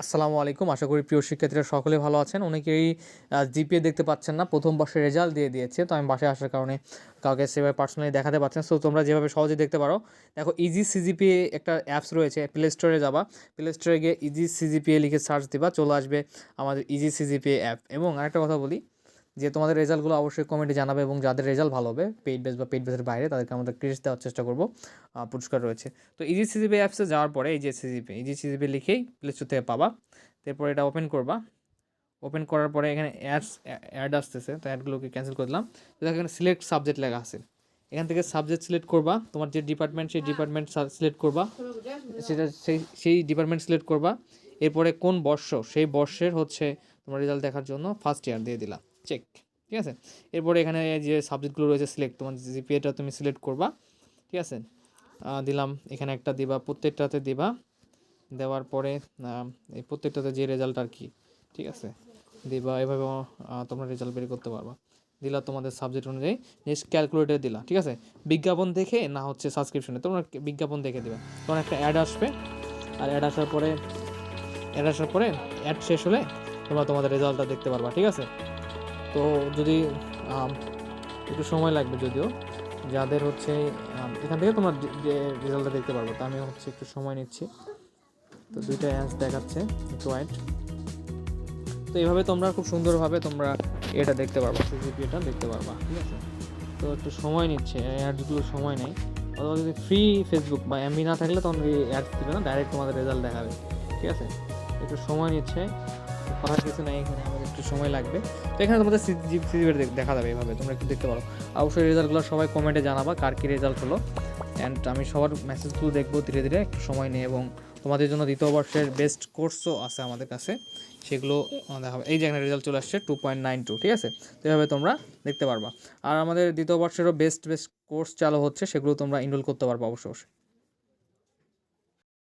আসসালামু আলাইকুম। আশা করি প্রিয় শিক্ষার্থীরা সকলে ভালো আছেন। অনেকেই জিপিএ দেখতে পাচ্ছেন না, প্রথম বর্ষের রেজাল্ট দিয়ে দিয়েছে। তো আমি বাসায় আসার কারণে কাউকে সেভাবে পার্সোনালি দেখাতে পারছেন। সো তোমরা যেভাবে সহজে দেখতে পারো, দেখো ইজি সিজিপিএ একটা অ্যাপস রয়েছে, প্লে স্টোরে যাবা, প্লে স্টোরে গিয়ে ইজি সিজিপিএ লিখে সার্চ দিবা, চলে আসবে আমাদের ইজি সিজিপিএ অ্যাপ। এবং আরেকটা কথা বলি যে তোমাদের রেজাল্টগুলো অবশ্যই কমেন্টে জানাবে, এবং যাদের রেজাল্ট ভালো হবে পেইড বেস বা পেইড বেসের বাইরে তাদেরকে আমাদের ক্রেডিট দেওয়ার চেষ্টা করবো, পুরস্কার রয়েছে। তো ইজি সিজিপি অ্যাপসে যাওয়ার পরে এই যে ইজি সিজিপি লিখেই প্লে স্টোর থেকে পাবা। তারপর এটা ওপেন করবা, ওপেন করার পরে এখানে অ্যাড আসতেছে, তো অ্যাডগুলোকে ক্যান্সেল করে দিলাম। তো এখানে সিলেক্ট সাবজেক্ট লেখা আছে, এখান থেকে সাবজেক্ট সিলেক্ট করবা, তোমার যে ডিপার্টমেন্ট সেই ডিপার্টমেন্ট সিলেক্ট করবা, সেটা সেই ডিপার্টমেন্ট সিলেক্ট করবা। এরপরে কোন বর্ষ, সেই বর্ষের হচ্ছে তোমার রেজাল্ট দেখার জন্য ফার্স্ট ইয়ার দিয়ে দিলাম, চেক। ঠিক আছে, এরপরে এখানে যে সাবজেক্টগুলো রয়েছে সিলেক্ট, তোমার জিপিএটা তুমি সিলেক্ট করবা। ঠিক আছে, দিলাম, এখানে একটা দিবা, প্রত্যেকটাতে দিবা। দেওয়ার পরে এই প্রত্যেকটাতে যে রেজাল্ট আর কি, ঠিক আছে, দিবা। এভাবে তোমরা রেজাল্ট বের করতে পারবা। দিলা তোমাদের সাবজেক্ট অনুযায়ী, নেক্সট ক্যালকুলেটর দিলা। ঠিক আছে, বিজ্ঞাপন দেখে না হচ্ছে সাবস্ক্রিপশনে, তোমরা বিজ্ঞাপন দেখে দেবে। তখন একটা অ্যাড আসবে, আর অ্যাড আসার পরে অ্যাড শেষ হলে তোমরা তোমাদের রেজাল্টটা দেখতে পারবা। ঠিক আছে, তো যদি একটু সময় লাগবে যদিও, যাদের হচ্ছে এখান থেকে তোমার যে রেজাল্টটা দেখতে পারবো। তো আমি হচ্ছে একটু সময় নিচ্ছি, তো দুইটা অ্যান্স দেখাচ্ছে, একটু ওয়েট। তো এইভাবে তোমরা খুব সুন্দরভাবে তোমরা এটা দেখতে পারবা, সিজিপিএটা দেখতে পারবা। ঠিক আছে, তো একটু সময় নিচ্ছে, অ্যাডসগুলো সময় নেই। অথবা যদি ফ্রি ফেসবুক বা এমবি না থাকলে তখন এই অ্যাডস দিবে না, ডাইরেক্ট তোমাদের রেজাল্ট দেখাবে। ঠিক আছে, একটু সময় নিচ্ছে, করার কিছু নেই, এখানে আমাদের একটু সময় লাগবে। তো এখানে তোমাদের সিজিপিএটা দেখা যাবে, এইভাবে তোমরা একটু দেখতে পারো। অবশ্যই রেজাল্টগুলো সবাই কমেন্টে জানাবা কার কী রেজাল্ট হলো। অ্যান্ড আমি সবার মেসেজগুলো দেখবো ধীরে ধীরে, একটু সময় নিয়ে। এবং তোমাদের জন্য দ্বিতীয় বর্ষের বেস্ট কোর্সও আছে আমাদের কাছে, সেগুলো দেখাবে। এই যে এখানে রেজাল্ট চলে আসছে 2.92। ঠিক আছে, তো এভাবে তোমরা দেখতে পারবা। আর আমাদের দ্বিতীয় বর্ষেরও বেস্ট কোর্স চালু হচ্ছে, সেগুলো তোমরা এনরোল করতে পারবা অবশ্যই।